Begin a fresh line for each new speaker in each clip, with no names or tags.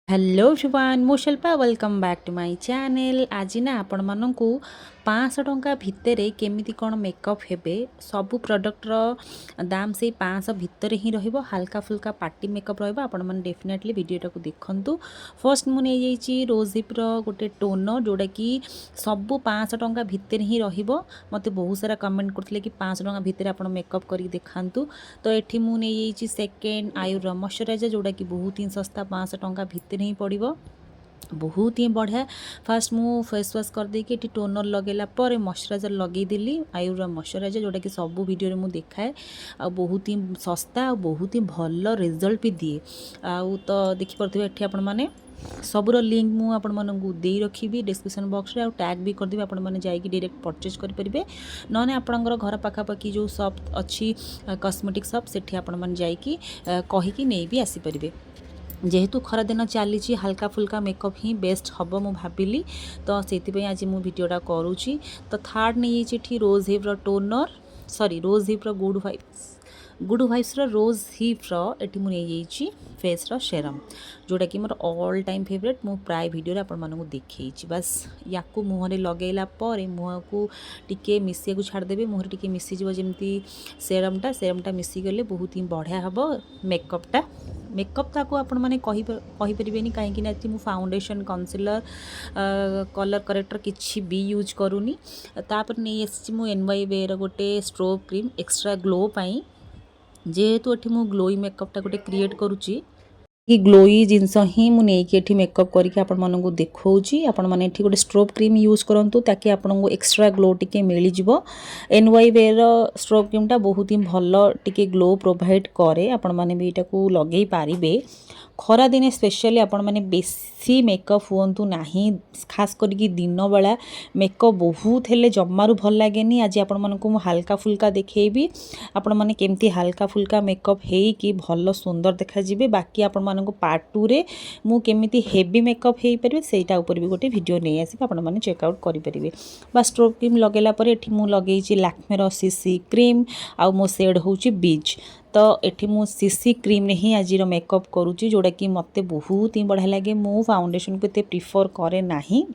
Hello everyone मु Shilpa welcome back to my channel. आज ना आपण मानू 500 टंका भितर केमिति कौन मेकअप हेबे सबू प्रोडक्टर दाम से 500 भितर ही रहिबो। हल्का फुल्का पार्टी मेकअप रहिबो। आपण मन डेफिनेटली वीडियोटा को देखंतु। फर्स्ट मु नै जाइछि रोजिप रो गोटे टोनर जोड़ा कि सबू 500 टंका भितर ही रहिबो। मते बहुत सारा कमेंट करथिले कि 500 टंका भितर आपण मेकअप करी देखांतु। तो एठी मु नै जाइछि सेकेंड आयुर्वेद मॉइस्चराइजर जोड़ा कि बहुत ही सस्ता 500 टंका भितर ही पड़ो। बहुत ही बढ़िया। फास्ट मु फेस वाश कर देकी एटी टोनर लगेला पर मॉइस्चराइजर लगेदेली आयुर्वेद मॉइस्चराइजर जोटा कि सब वीडियो में देखाए आ बहुत ही सस्ता और बहुत ही भल रिजल्ट भी दिए। आउ तो देखिपे एटी आपण मैंने सबूर लिंक मु आपण मानू दे रखी डिस्क्रिप्शन बॉक्स रे आ टैग भी करदेबी। आपण मैंने जाइए डायरेक्ट परचेज करेंगे ना आपणकर घर पाखापाखि जो शॉप अच्छी कॉस्मेटिक शॉप से आपण मैंने जाइए कहीकि नहीं भी आसीपारे। जेहेतु खरा दिन चली हल्का फुल्का मेकअप ही बेस्ट हम मु भाविली तो से आज मु भिडटा करुँची। तो थर्ड नहीं जाइए rose hip toner sorry rose hip good vibes rose hip एटी मुझे फेस सेरम जोटा कि मोर ऑल टाइम फेवरेट मु प्राय वीडियो आपण मानू देखी बस या मुहरे लगेला मुह को टिके मिसिया को छाड़देवे मुहर टिके मिसीज जमी सेरमटा मिसीगले बहुत ही बढ़िया हम मेकअप ताको आपण मैंने कहीपरेनि कहीं मु फाउंडेशन कन्सिलर कलर करेक्टर किसी भी यूज करूनी। तापर नहीं आसी मु NYB गोटे स्ट्रोब क्रीम एक्स्ट्रा ग्लो पाई जेहेतु एठी मु ग्लोई मेकअपटा गोटे क्रिएट करुच्ची कि ग्लोई जिनस ही मुझे मेकअप करके आपण मानू देखौची। आपण माने एठी गोटे स्ट्रोब क्रीम यूज करंतु ताकि आपनको एक्स्ट्रा ग्लो टिके मिल जिवो। NYB स्ट्रोब क्रीमटा बहुत ही भल टिके ग्लो प्रोवाइड करे। आपण माने भी एटा को लगेई पारिबे। खरा दिने स्पेशली आपण माने बेसी मेकअप हुंतु नाही खास करके दिन बेला मेकअप बहुत हेले जमारू भल लागेनी। आज आपण मानकु मु हल्का फुल्का देखैबी आपण माने केमती हल्का फुल्का मेकअप हेई कि भल सुंदर देखा जिवे। बाकी आपण मानकु पार्ट 2 रे मु केमिति हेवी मेकअप हेई परिबे सेटा ऊपर भी गोटे वीडियो नै आसी आपण माने चेकआउट करि परिबे। बा स्ट्रोब क्रीम लगेला पर एठी मु लगेइछि लैक्मे रो CC क्रीम आ मो शेड होउछि बीच। तो एठी मु CC क्रीम ने ही आज मेकअप करुच्ची जोड़ा कि मते बहुत ही बढ़िया लगे। मु फाउंडेशन को प्रिफर करे नाही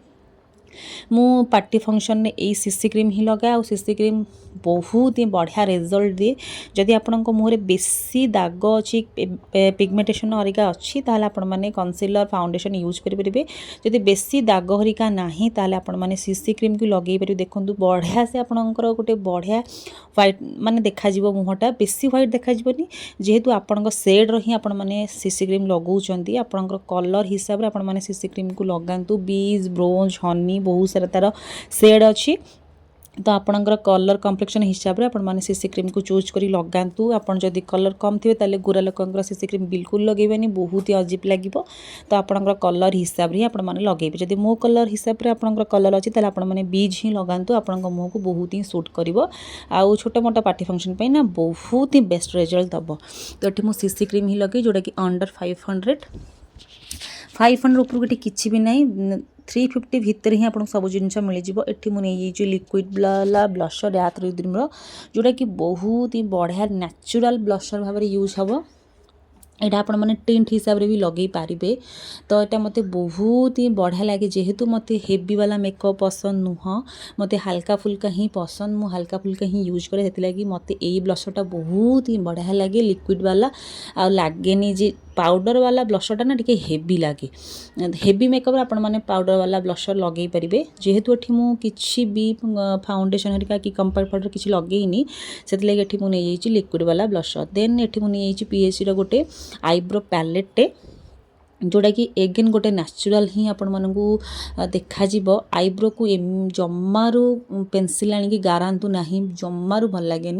मु पार्टी फंक्शन में यही CC क्रीम ही लगाए और CC क्रीम बहुत ही बढ़िया रिजल्ट दिए। जदि आपण मुहर बेसी दाग अच्छी पिगमेंटेशन हरिका अच्छी ताले आपण माने कंसीलर फाउंडेशन यूज करेंगे। जदि बेसी दाग हरिका नाही ताले आपण माने CC क्रीम को लगे पारे। देखंतु बढ़िया से आपणकर गोटे बढ़िया व्हाइट माने देखा जिवो मुहटा बेसी व्हाइट देखा जिवोनी जेहेतु आपण सेड रही आपण माने CC क्रीम लगाउछंती आपणकर कलर हिसाब रे आपण माने CC क्रीम को लगांतु। बीज ब्रोंज हनी बहुत सारा तार सेड अच्छी तो आपणकर कलर कम्प्लेक्शन हिसाब रे आपण माने CC क्रीम को चूज करी लगांतु। आपण जदि कलर कम थिबे ताले गोरा लोकंकर CC क्रीम बिल्कुल लगेबेनी बहुत ही अजीब लागिवो। तो आपणकर कलर हिसाब रे आपण माने लगेबे। जदि मो कलर हिसाब रे आपणकर कलर अछि ताले आपण माने बीज ही लगांतु आपणक मुह को बहुत ही सूट करिवो। आउ छोटा मोटा पार्टी फंक्शन पे ना बहुत ही बेस्ट रिजल्ट दबो। तो एठी मो CC क्रीम ही लगे जोड़ा कि अंडर 500 ऊपर किसी भी नहीं 350 भितर ही आपको सब जिन मिल जाव। एटी मुझे लिक्विड वाला ब्लशर रात जोड़ा कि बहुत ही बढ़िया नेचुरल ब्लशर भाव में यूज हम। यहाँ आपण मैंने टिंट हिसाब से भी लगे पारे। तो यहाँ मत बहुत ही बढ़िया लगे जेहेतु मत हेवी वाला मेकअप पसंद नुह मत हल्का फुल्का ही पसंद मु हल्का फुल्का ही यूज करे से मत यही ब्लशरटा बहुत ही बढ़िया लगे लिक्विड वाला आ लगे जे पाउडर वाला ब्लशरटा ना टिके हेवी लगे। हेवी मेकअप आपण मैंने पाउडर वाला ब्लशर लगे पारे जेहेतु एठी मु किछि भी फाउंडेशन हरिका कि कंपैक्ट पाउडर किछि लगेइनी से एठी मु नै जाइछि लिक्विड वाला ब्लशर। देन एठी मु नै जाइछि PHC रो गोटे आईब्रो पैलेटे जोड़ा कि एगेन गोटे नेचुरल ही आपण मानू देखा आईब्रो को जमारू पेनसिल आनिकी गारांतु नाही जमारू भल लगे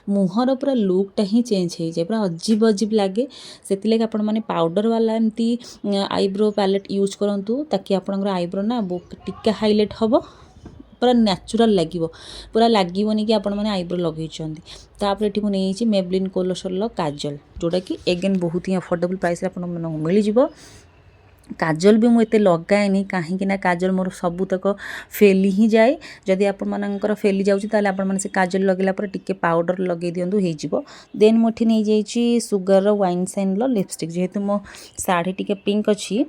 मुहर पूरा लुकटा ही चेंज हो जाए पूरा अजीब अजीब लगे। से आपण माने पाउडर वाला एमती आईब्रो पैलेट यूज करंतु ताकि आपणकर आईब्रो ना टिके हाईलाइट हम पूरा नेचुरल लगे पूरा लगभग कि आपण मैंने आईब्रो लगे। तापर ये मुझे मेबलिन कोलोसोल काजल जोड़ा कि एगेन बहुत ही अफोर्डेबल प्राइस मिल जाव। काजल भी मुझे लगाएनी कहीं काजल मोर सबूतक फेली ही जाए। जदि आपर फेली जाऊँगी आपण मैंने से काजल लगेला पर टिके पाउडर लगे दिंतु हो। देन मुझे नहीं जाइए सुगर वाइन साइन लिपस्टिक जेहेतु मो शाढ़ी टिके पिंक अच्छी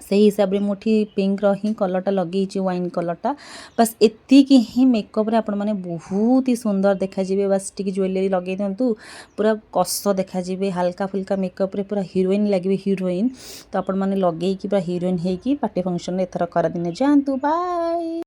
से हिसाब रे मुठी पिंक रो ही कलरटा लगे वाइन कलरटा बस एतिकी ही मेकअप रे आपण माने बहुत ही सुंदर देखा जिवे बस टिक ज्वेलरी लगे दिंतु पूरा कस देखा जिवे हल्का फुल्का मेकअप रे पूरा हीरोइन लगे हीरोइन तो आपण माने लगे कि पूरा हीरोइन हे कि पार्टी फंक्शन एथर कर दिन जानतु बाय।